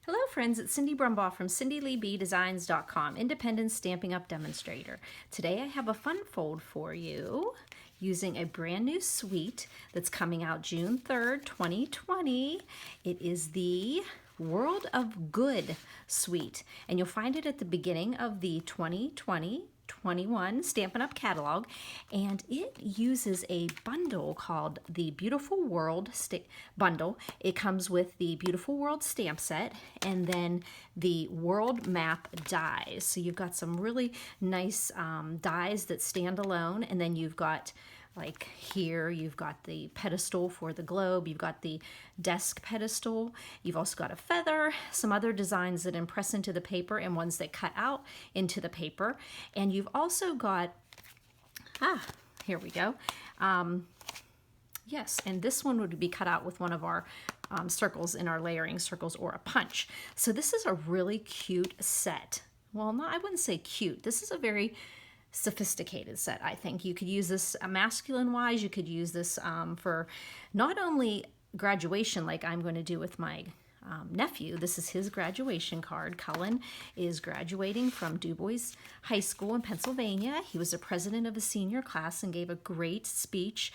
Hello friends, it's Cindy Brumbaugh from CindyLeeBDesigns.com, independent Stampin' Up demonstrator. Today I have a fun fold for you using a brand new suite that's coming out June 3rd, 2020. It is the World of Good suite, and you'll find it at the beginning of the 2020-21 Stampin' Up catalog, and it uses a bundle called the Beautiful World bundle. It comes with the Beautiful World stamp set and then the World Map dies. So you've got some really nice dies that stand alone, and then you've got, like here, you've got the pedestal for the globe, you've got the desk pedestal, you've also got a feather, some other designs that impress into the paper and ones that cut out into the paper. And you've also got, here we go. Yes, and this one would be cut out with one of our circles in our layering circles or a punch. So this is a really cute set. Well, no, I wouldn't say cute. This is a very sophisticated set, I think. You could use this masculine wise, you could use this for not only graduation like I'm going to do with my nephew. This is his graduation card. Cullen is graduating from Du Bois High School in Pennsylvania. He was the president of a senior class and gave a great speech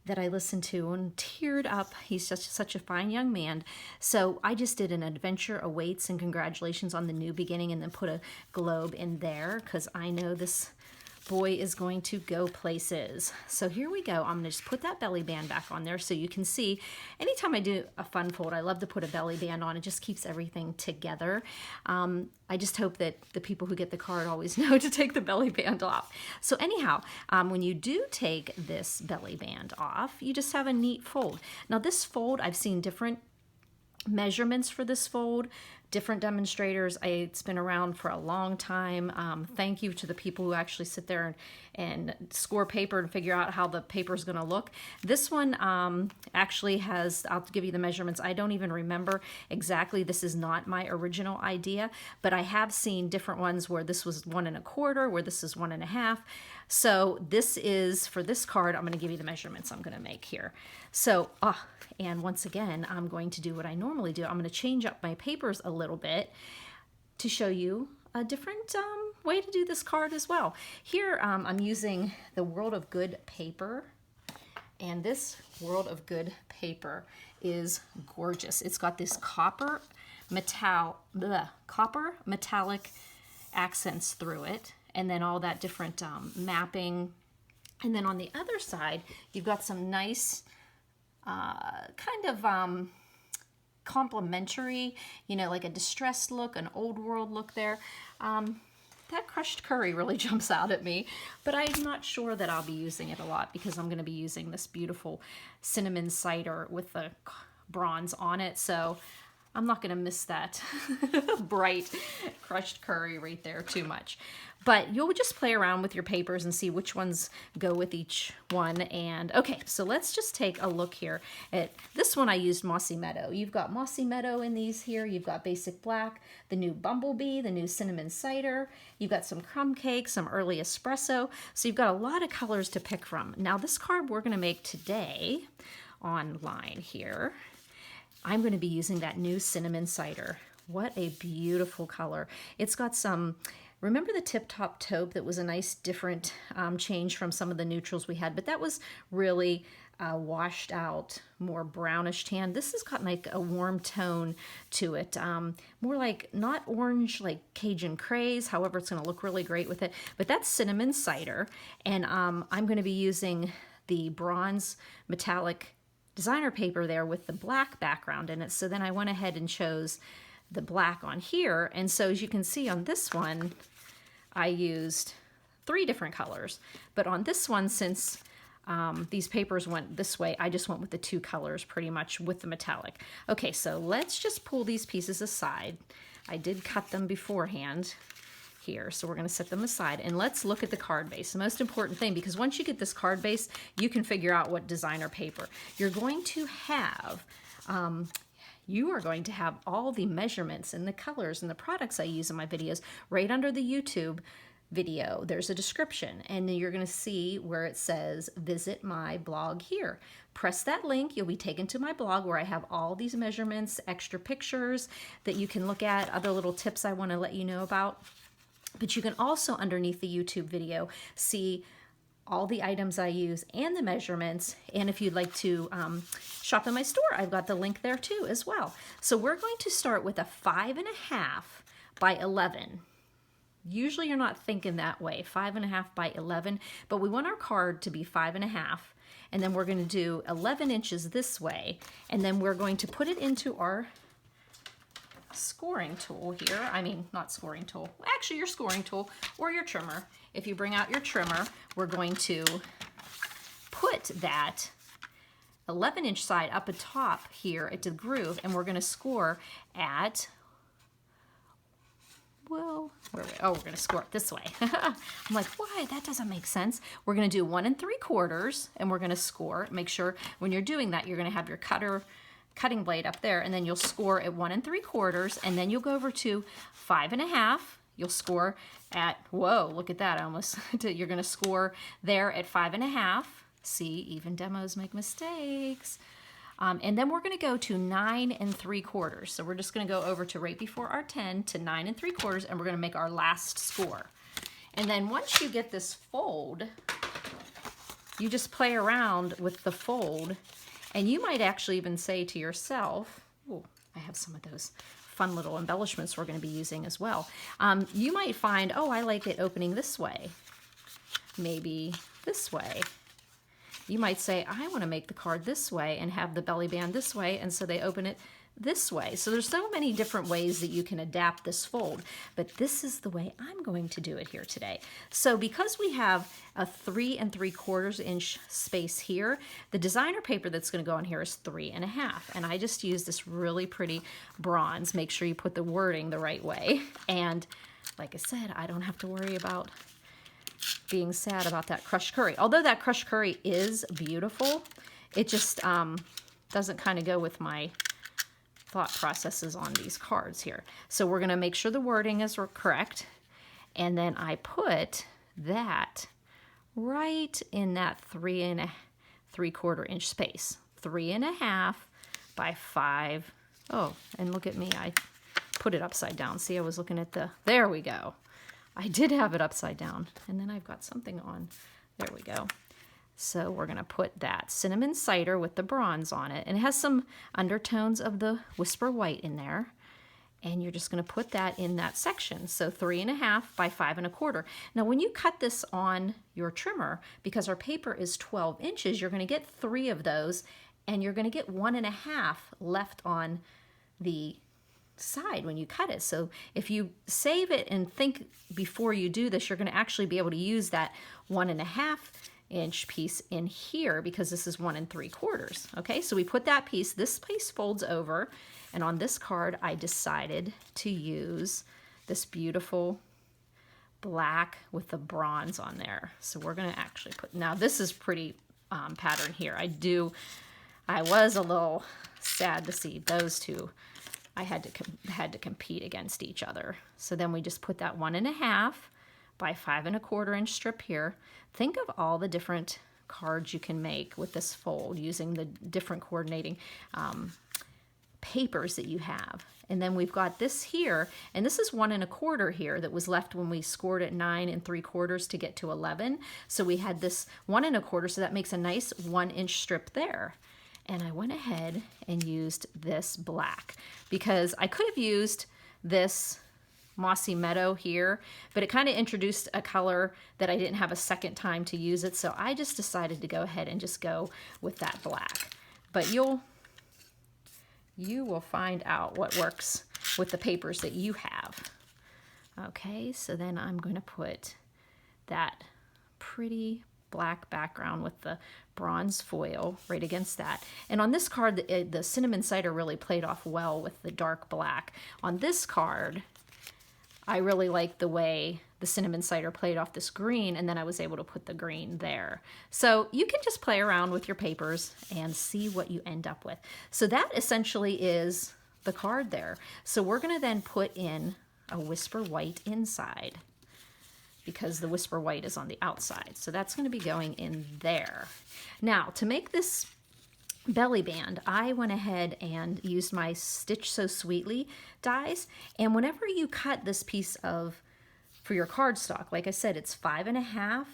that I listened to and teared up. He's such a fine young man. So I just did an adventure awaits and congratulations on the new beginning, and then put a globe in there because I know this boy is going to go places. So here we go. I'm gonna just put that belly band back on there so you can see. Anytime I do a fun fold, I love to put a belly band on. It just keeps everything together. I just hope that the people who get the card always know to take the belly band off. So anyhow, when you do take this belly band off, you just have a neat fold. Now this fold, I've seen different measurements for this fold, different demonstrators. It's been around for a long time. Thank you to the people who actually sit there and score paper and figure out how the paper is going to look. This one actually has, I'll give you the measurements. I don't even remember exactly. This is not my original idea, but I have seen different ones where this was 1 1/4, where this is 1 1/2. So this is, for this card, I'm going to give you the measurements I'm going to make here. So, and once again, I'm going to do what I normally do. I'm going to change up my papers a little bit to show you a different way to do this card as well. Here, I'm using the World of Good paper, and this World of Good paper is gorgeous. It's got this copper metallic accents through it, and then all that different mapping. And then on the other side, you've got some nice kind of complementary, you know, like a distressed look, an old world look there. That crushed curry really jumps out at me, but I'm not sure that I'll be using it a lot because I'm going to be using this beautiful cinnamon cider with the bronze on it. So I'm not going to miss that bright crushed curry right there too much. But you'll just play around with your papers and see which ones go with each one. And okay, so let's just take a look here at this one. I used Mossy Meadow. You've got Mossy Meadow in these here. You've got Basic Black, the new Bumblebee, the new Cinnamon Cider. You've got some Crumb Cake, some Early Espresso. So you've got a lot of colors to pick from. Now this card we're going to make today online here, I'm going to be using that new Cinnamon Cider. What a beautiful color. It's got some, remember the Tip Top Taupe that was a nice different change from some of the neutrals we had, but that was really washed out, more brownish tan. This has got like a warm tone to it, more like, not orange like Cajun Craze, however it's going to look really great with it, but that's Cinnamon Cider. And I'm going to be using the bronze metallic designer paper there with the black background in it. So then I went ahead and chose the black on here. And so as you can see on this one, I used 3 different colors. But on this one, since these papers went this way, I just went with the 2 colors pretty much with the metallic. Okay, so let's just pull these pieces aside. I did cut them beforehand here, so we're going to set them aside, and let's look at the card base, the most important thing, because once you get this card base, you can figure out what designer paper you're going to have. You are going to have all the measurements and the colors and the products I use in my videos right under the YouTube video, there's a description, and then you're going to see where it says visit my blog here. Press that link, you'll be taken to my blog where I have all these measurements, extra pictures that you can look at, other little tips I want to let you know about. But you can also, underneath the YouTube video, see all the items I use and the measurements. And if you'd like to shop in my store, I've got the link there too as well. So we're going to start with a 5.5 by 11. Usually you're not thinking that way, 5.5 by 11, but we want our card to be 5.5, and then we're going to do 11 inches this way, and then we're going to put it into our scoring tool here. I mean, not scoring tool, actually your scoring tool or your trimmer. If you bring out your trimmer, we're going to put that 11-inch side up atop here at the groove, and we're going to score at, well, we're going to score it this way. I'm like, why? That doesn't make sense. We're going to do 1 3/4, and we're going to score. Make sure when you're doing that, you're going to have your cutting blade up there, and then you'll score at 1 3/4, and then you'll go over to 5.5. You'll score at, whoa, look at that. You're going to score there at 5.5. See, even demos make mistakes. And then we're going to go to 9 3/4. So we're just going to go over to right before our 10 to 9 3/4, and we're going to make our last score. And then once you get this fold, you just play around with the fold, and you might actually even say to yourself, oh, I have some of those fun little embellishments we're going to be using as well. You might find, oh, I like it opening this way, maybe this way. You might say, I want to make the card this way and have the belly band this way, and so they open it this way. So there's so many different ways that you can adapt this fold, but this is the way I'm going to do it here today. So because we have a 3 3/4 inch space here, the designer paper that's going to go on here is 3.5, and I just use this really pretty bronze. Make sure you put the wording the right way, and like I said, I don't have to worry about being sad about that crushed curry. Although that crushed curry is beautiful, it just doesn't kind of go with my thought processes on these cards here. So we're going to make sure the wording is correct, and then I put that right in that 3 3/4 inch space. 3.5 by 5. Oh, and look at me, I put it upside down. See, I was looking at there we go. I did have it upside down, and then I've got something on. There we go. So we're going to put that cinnamon cider with the bronze on it, and it has some undertones of the Whisper White in there, and you're just going to put that in that section. So 3.5 by 5 1/4. Now when you cut this on your trimmer, because our paper is 12 inches, you're going to get 3 of those, and you're going to get 1.5 left on the side when you cut it. So if you save it and think before you do this, you're going to actually be able to use that 1.5 inch piece in here, because this is 1 3/4. Okay, so we put that piece, this piece folds over, and on this card I decided to use this beautiful black with the bronze on there. So we're going to actually put, now this is pretty pattern here. I was a little sad to see those two. I had to compete against each other. So then we just put that 1.5 by 5 1/4 inch strip here. Think of all the different cards you can make with this fold using the different coordinating papers that you have. And then we've got this here, and this is 1 1/4 here that was left when we scored at 9 3/4 to get to 11. So we had this 1 1/4, so that makes a nice 1 inch strip there. And I went ahead and used this black, because I could have used this Mossy Meadow here, but it kind of introduced a color that I didn't have a second time to use it, so I just decided to go ahead and just go with that black. But you will find out what works with the papers that you have. Okay, so then I'm going to put that pretty black background with the bronze foil right against that. And on this card, the cinnamon cider really played off well with the dark black. On this card, I really like the way the cinnamon cider played off this green, and then I was able to put the green there. So you can just play around with your papers and see what you end up with. So that essentially is the card there. So we're going to then put in a Whisper White inside. because the Whisper White is on the outside. So that's going to be going in there. Now, to make this belly band, I went ahead and used my Stitch So Sweetly dies. And whenever you cut this piece of, for your cardstock, like I said, it's 5.5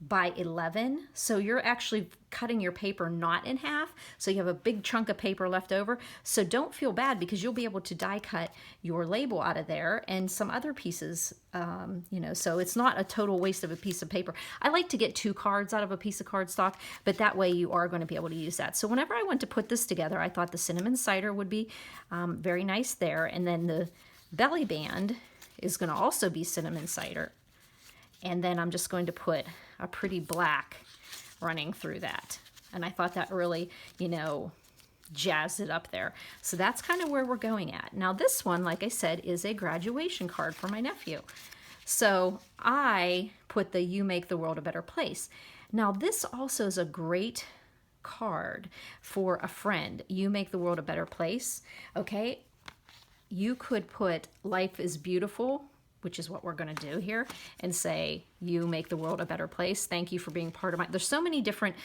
by 11. So you're actually cutting your paper not in half. So you have a big chunk of paper left over. So don't feel bad, because you'll be able to die cut your label out of there and some other pieces, you know, so it's not a total waste of a piece of paper. I like to get 2 cards out of a piece of cardstock, but that way you are going to be able to use that. So whenever I went to put this together, I thought the cinnamon cider would be very nice there. And then the belly band is going to also be cinnamon cider. And then I'm just going to put a pretty black running through that. And I thought that really, you know, jazzed it up there. So that's kind of where we're going at. Now this one, like I said, is a graduation card for my nephew. So I put the You Make the World a Better Place. Now this also is a great card for a friend. You make the world a better place. Okay. You could put Life is Beautiful, which is what we're going to do here, and say, you make the world a better place. Thank you for being part of my... There's so many different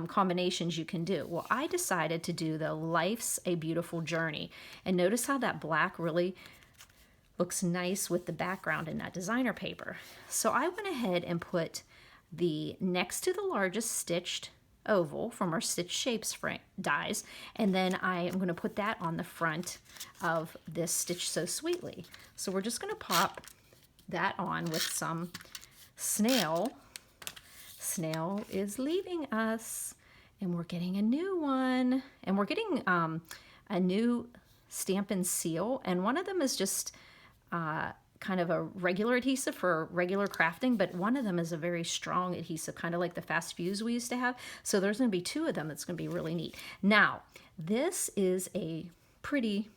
combinations you can do. Well, I decided to do the Life's a Beautiful Journey. And notice how that black really looks nice with the background in that designer paper. So I went ahead and put the next to the largest stitched oval from our Stitch Shapes dies, and then I am going to put that on the front of this Stitch So Sweetly. So we're just going to pop that on with some snail. Snail is leaving us, and we're getting a new one, and we're getting a new Stampin' Seal, and one of them is just kind of a regular adhesive for regular crafting, but one of them is a very strong adhesive, kind of like the Fast Fuse we used to have. So there's going to be 2 of them. That's going to be really neat. Now, this is a pretty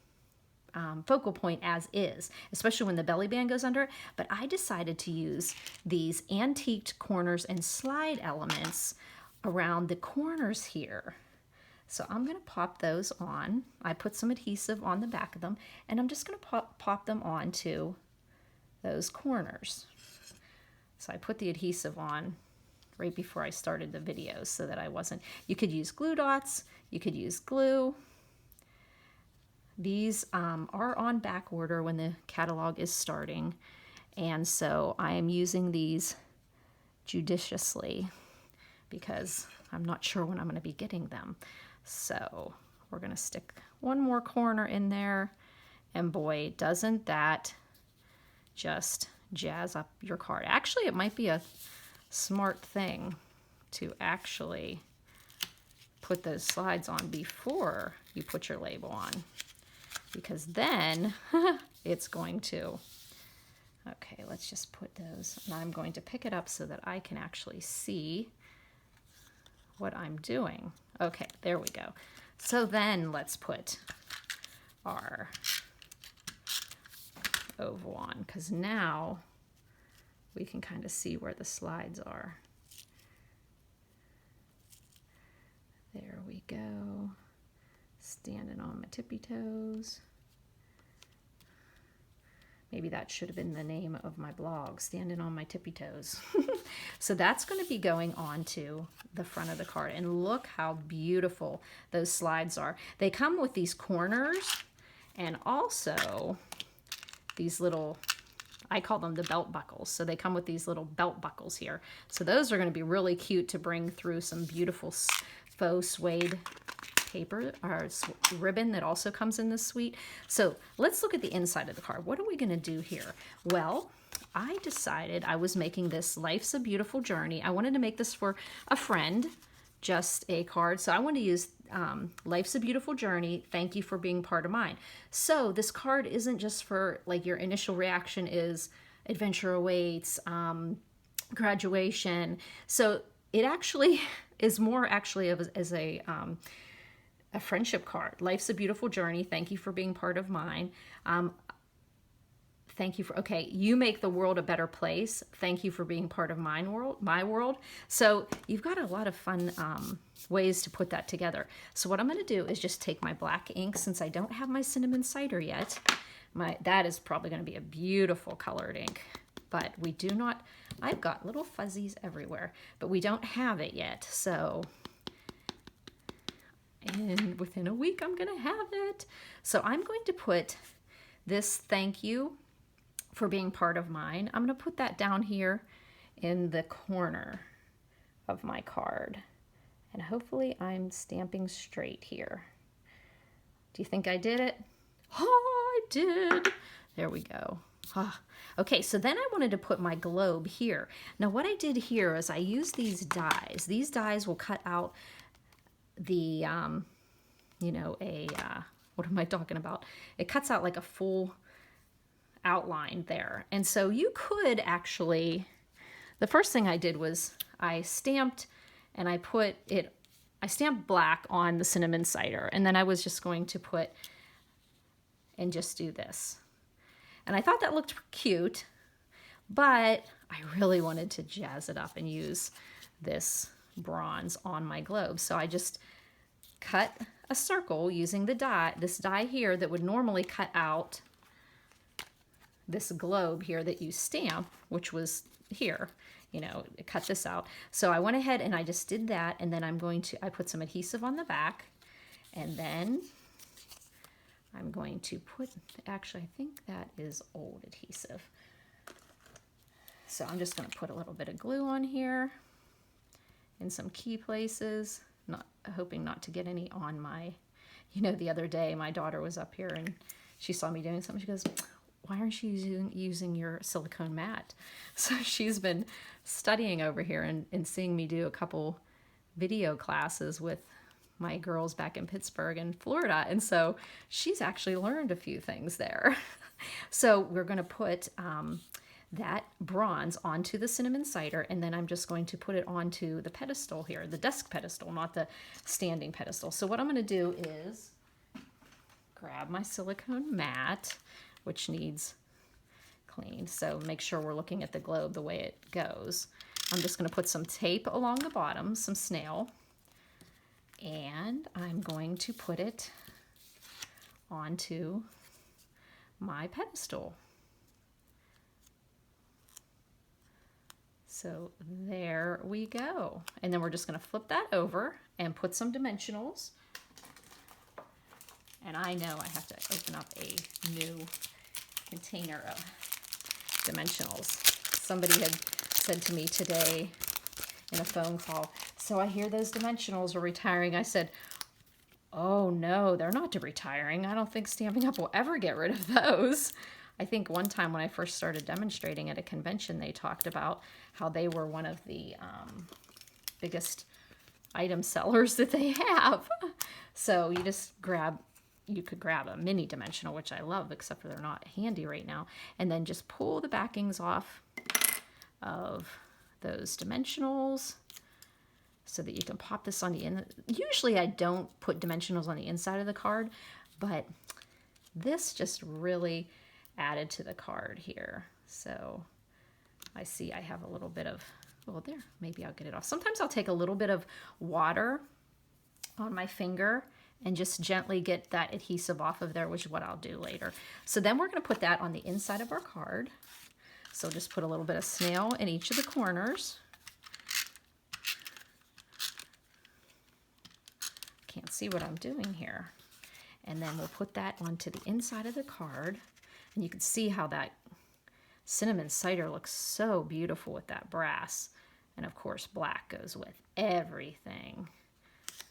focal point as is, especially when the belly band goes under it, but I decided to use these antiqued corners and slide elements around the corners here. So I'm going to pop those on. I put some adhesive on the back of them, and I'm just going to pop them onto those corners. So I put the adhesive on right before I started the video so that I wasn't... You could use glue dots, you could use glue. These are on back order when the catalog is starting, and so I am using these judiciously because I'm not sure when I'm going to be getting them. So we're going to stick one more corner in there, and boy, doesn't that just jazz up your card. Actually, it might be a smart thing to actually put those slides on before you put your label on, because then it's going to... Okay, let's just put those, and I'm going to pick it up so that I can actually see what I'm doing. Okay, there we go. So then let's put our oval on, because now we can kind of see where the slides are. There we go. Standing on my tippy toes. Maybe that should have been the name of my blog, Standing on My Tippy Toes. So that's going to be going on to the front of the card. And look how beautiful those slides are. They come with these corners and also these little, I call them the belt buckles. So they come with these little belt buckles here. So those are going to be really cute to bring through some beautiful faux suede paper or ribbon that also comes in this suite. So let's look at the inside of the card. What are we going to do here? Well, I decided I was making this Life's a Beautiful Journey. I wanted to make this for a friend, just a card. So I want to use Life's a Beautiful Journey. Thank you for being part of mine. So this card isn't just for like your initial reaction is adventure awaits, graduation. So it actually is more actually as a friendship card. Life's a Beautiful Journey. Thank you for being part of mine. Thank you for, okay, you make the world a better place. Thank you for being part of my world. So you've got a lot of fun ways to put that together. So what I'm going to do is just take my black ink, since I don't have my cinnamon cider yet. That is probably going to be a beautiful colored ink. but we do not, I've got little fuzzies everywhere, but we don't have it yet. So, and within a week, I'm going to have it. So I'm going to put this thank you for being part of mine. I'm going to put that down here in the corner of my card. And hopefully I'm stamping straight here. Do you think I did it? Oh, I did. There we go. Ah. Okay, so then I wanted to put my globe here. Now what I did here is I used these dies. These dies will cut out the, you know, what am I talking about? It cuts out like a full outline there. And so you could actually, the first thing I did was I stamped and I stamped black on the cinnamon cider, and then I was just going to put and just do this. And I thought that looked cute, but I really wanted to jazz it up and use this bronze on my globe. So I just cut a circle using the die, this die here that would normally cut out this globe here that you stamp, which was here, you know, cut this out. So I went ahead and I just did that, and then I put some adhesive on the back, and then I'm going to put, actually I think that is old adhesive. So I'm just going to put a little bit of glue on here in some key places, not hoping not to get any on my, you know, the other day my daughter was up here and she saw me doing something. She goes, why aren't you using your silicone mat? So she's been studying over here and seeing me do a couple video classes with my girls back in Pittsburgh and Florida. And so she's actually learned a few things there. So we're going to put that bronze onto the cinnamon cider, and then I'm just going to put it onto the pedestal here, the desk pedestal, not the standing pedestal. So what I'm going to do is grab my silicone mat, which needs cleaned. So make sure we're looking at the globe the way it goes. I'm just going to put some tape along the bottom, some snail, and I'm going to put it onto my pedestal. So there we go. And then we're just going to flip that over and put some dimensionals. And I know I have to open up a new container of dimensionals. Somebody had said to me today in a phone call, so I hear those dimensionals are retiring. I said, oh no, they're not retiring. I don't think Stampin' Up! Will ever get rid of those. I think one time when I first started demonstrating at a convention, they talked about how they were one of the biggest item sellers that they have. So you just you could grab a mini dimensional, which I love, except for they're not handy right now, and then just pull the backings off of those dimensionals so that you can pop this on the end. Usually I don't put dimensionals on the inside of the card, but this just really added to the card here. So I see I have a little bit of, well there, maybe I'll get it off. Sometimes I'll take a little bit of water on my finger and just gently get that adhesive off of there, which is what I'll do later. So then we're going to put that on the inside of our card. So just put a little bit of snail in each of the corners. Can't see what I'm doing here. And then we'll put that onto the inside of the card. And you can see how that cinnamon cider looks so beautiful with that brass. And of course, black goes with everything.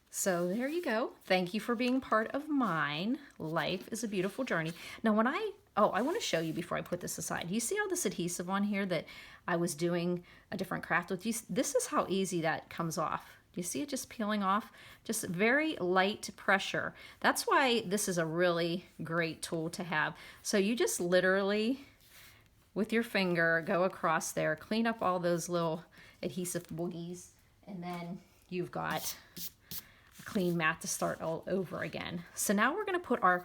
So there you go. Thank you for being part of mine. Life is a beautiful journey. Now when I want to show you before I put this aside. You see all this adhesive on here that I was doing a different craft with? This is how easy that comes off. Do you see it just peeling off? Just very light pressure. That's why this is a really great tool to have. So you just literally, with your finger, go across there, clean up all those little adhesive boogies, and then you've got clean mat to start all over again. So now we're going to put our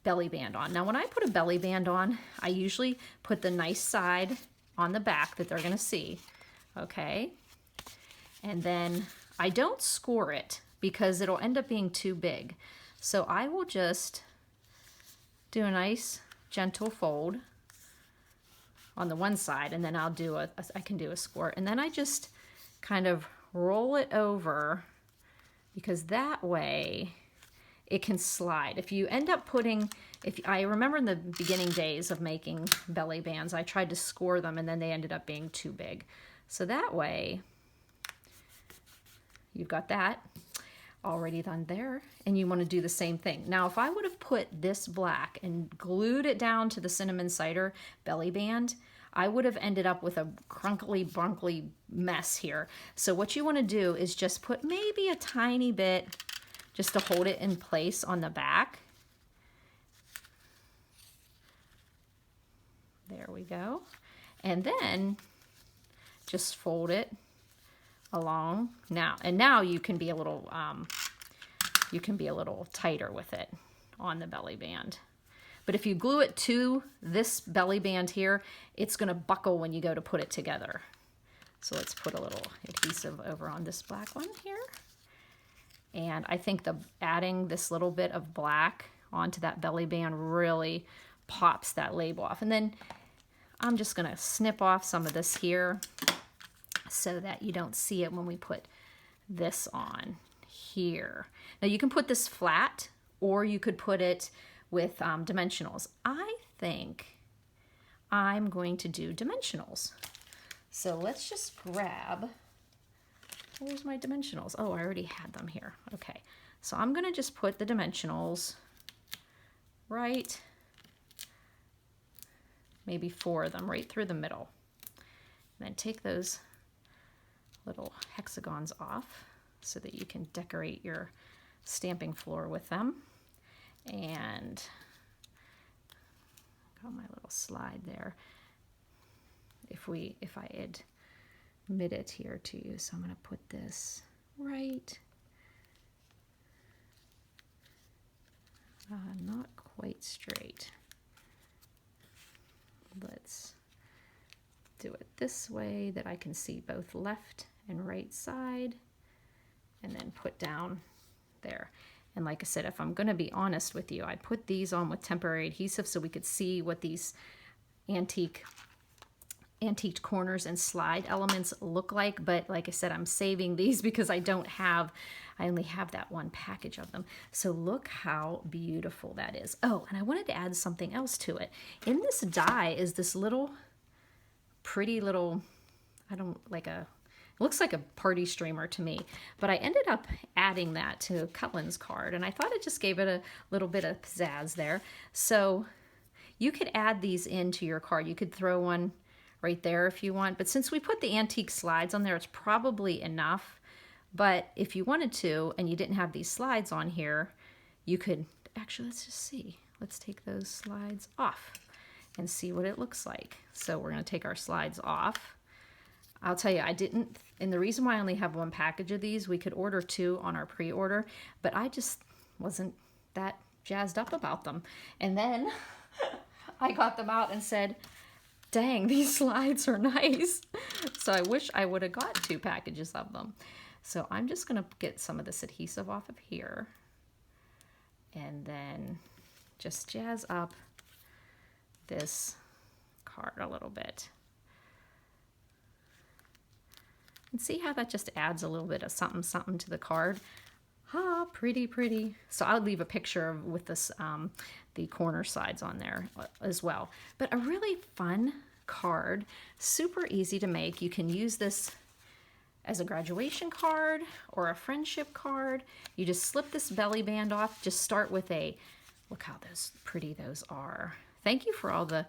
belly band on. Now when I put a belly band on, I usually put the nice side on the back that they're going to see. Okay. And then I don't score it because it'll end up being too big. So I will just do a nice gentle fold on the one side, and then I'll do I can do a squirt, and then I just kind of roll it over, because that way it can slide. If you end up putting, I remember in the beginning days of making belly bands, I tried to score them and then they ended up being too big. So that way you've got that already done there, and you want to do the same thing. Now, if I would have put this black and glued it down to the cinnamon cider belly band, I would have ended up with a crunkly, brunkly mess here. So what you want to do is just put maybe a tiny bit just to hold it in place on the back. There we go. And then just fold it along now. And now you can be a little tighter with it on the belly band. But if you glue it to this belly band here, it's going to buckle when you go to put it together. So let's put a little adhesive over on this black one here. And I think adding this little bit of black onto that belly band really pops that label off. And then I'm just going to snip off some of this here so that you don't see it when we put this on here. Now you can put this flat, or you could put it with dimensionals. I think I'm going to do dimensionals. So let's just grab, where's my dimensionals? Oh, I already had them here. Okay, so I'm gonna just put the dimensionals right, maybe 4 of them right through the middle. And then take those little hexagons off so that you can decorate your stamping floor with them. And got my little slide there. If I admit it here to you, so I'm going to put this right, not quite straight. Let's do it this way that I can see both left and right side, and then put down there. And like I said, if I'm going to be honest with you, I put these on with temporary adhesive so we could see what these antiqued corners and slide elements look like. But like I said, I'm saving these because I only have that one package of them. So look how beautiful that is. Oh, and I wanted to add something else to it. In this die is this little pretty little, it looks like a party streamer to me, but I ended up adding that to Cutlin's card, and I thought it just gave it a little bit of pizzazz there. So you could add these into your card. You could throw one right there if you want, but since we put the antique slides on there, it's probably enough. But if you wanted to, and you didn't have these slides on here, you could, actually, let's just see. Let's take those slides off and see what it looks like. So we're gonna take our slides off. I'll tell you, and the reason why I only have one package of these, we could order 2 on our pre-order, but I just wasn't that jazzed up about them. And then I got them out and said, dang, these slides are nice. So I wish I would have got 2 packages of them. So I'm just gonna get some of this adhesive off of here and then just jazz up this card a little bit. And see how that just adds a little bit of something to the card. Ah, pretty, pretty. So I'll leave a picture with this, the corner sides on there as well. But a really fun card, super easy to make. You can use this as a graduation card or a friendship card. You just slip this belly band off. Just start with look how pretty those are. Thank you for all the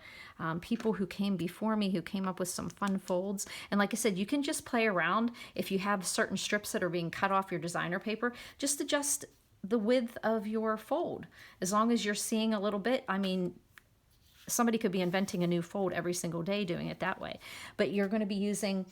people who came before me, who came up with some fun folds. And like I said, you can just play around. If you have certain strips that are being cut off your designer paper, just adjust the width of your fold. As long as you're seeing a little bit, I mean, somebody could be inventing a new fold every single day doing it that way. But you're going to be using,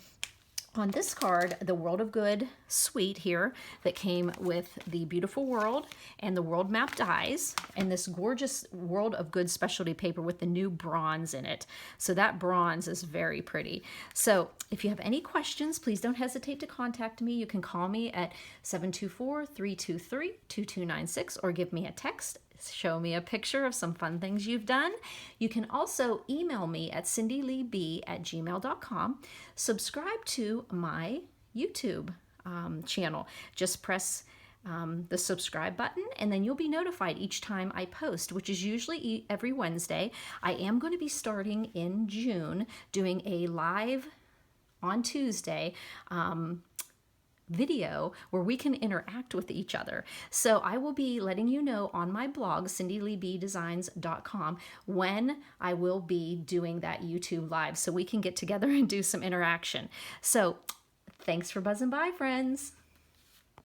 on this card, the World of Good suite here that came with the Beautiful World and the World Map dies and this gorgeous World of Good specialty paper with the new bronze in it. So that bronze is very pretty. So if you have any questions, please don't hesitate to contact me. You can call me at 724-323-2296 or give me a text show me a picture of some fun things you've done. You can also email me at cindyleeb@gmail.com. Subscribe to my YouTube channel. Just press the subscribe button, and then you'll be notified each time I post, which is usually every Wednesday. I am going to be starting in June doing a live on Tuesday video where we can interact with each other. So I will be letting you know on my blog, cindyleebdesigns.com, when I will be doing that YouTube live so we can get together and do some interaction. So thanks for buzzing by, friends.